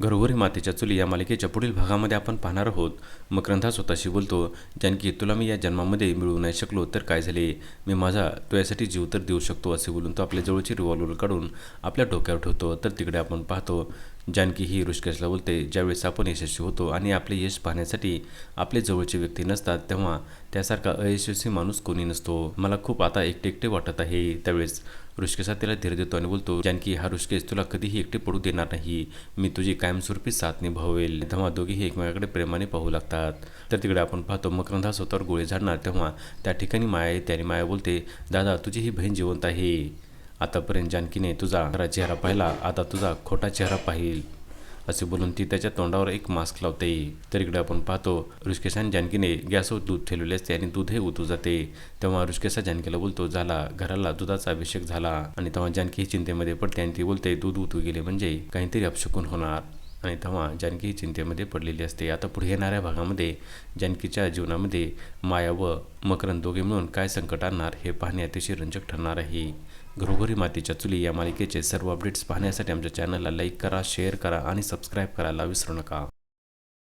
घरोघरी मातीच्या चुली या मालिकेच्या पुढील भागामध्ये आपण पाहणार आहोत. मकरंद हा स्वतःशी बोलतो, जानकी तुला मी या जन्मामध्ये मिळू नाही शकलो तर काय झाले, मी माझा तुझ्यासाठी जीव तर देऊ शकतो असे बोलून तो आपल्या जवळची रिव्हॉल्वर काढून आपल्या डोक्यावर ठेवतो. तर तिकडे आपण पाहतो जानकी ही ऋषिकेशला बोलते, ज्यावेळेस आपण यशस्वी होतो आणि आपले यश पाहण्यासाठी आपले जवळचे व्यक्ती नसतात तेव्हा त्यासारखा अयशस्वी माणूस कोणी नसतो. मला खूप आता एकटे एकटे वाटत आहे. त्यावेळेस ऋषिकेश तिला धीर देतो आणि बोलतो, जानकी हा ऋषिकेश तुला कधीही एकटे पडू देणार नाही, मी तुझी कायमस्वरूपी साथ निभावेल. तेव्हा दोघेही एकमेकाकडे प्रेमाने पाहू लागतात. तर तिकडे आपण पाहतो मकरंद हा स्वतःवर गोळी झाडणार तेव्हा त्या ठिकाणी माया येते आणि माया बोलते, दादा तुझी ही बहीण जिवंत आहे. आतापर्यंत जानकीने तुझा खरा चेहरा पाहिला, आता तुझा खोटा चेहरा पाहिल असे बोलून ती त्याच्या तोंडावर एक मास्क लावते. तर इकडे आपण पाहतो ऋषिकेश आणि जानकीने गॅसवर दूध ठेवलेले असते आणि दूध हे उतू जाते. तेव्हा ऋषिकेश जानकीला बोलतो, झाला घराला दुधाचा अभिषेक झाला. आणि तेव्हा जानकी ही चिंतेमध्ये पडते आणि ती बोलते, दूध उतू गेले म्हणजे काहीतरी अपशकुन होणार. आणि तेव्हा जानकी ही चिंतेमध्ये पडलेली असते. आता पुढे येणाऱ्या भागामध्ये जानकीच्या जीवनामध्ये माया व मकरंद दोघे मिळून काय संकट आणणार हे पाहणे अतिशय रंजक ठरणार आहे. घरोघरी मातीच्या चुली या मालिकेचे सर्व अपडेट्स पाहण्यासाठी आमच्या चॅनलला लाईक करा, शेअर करा आणि सबस्क्राईब करायला विसरू नका.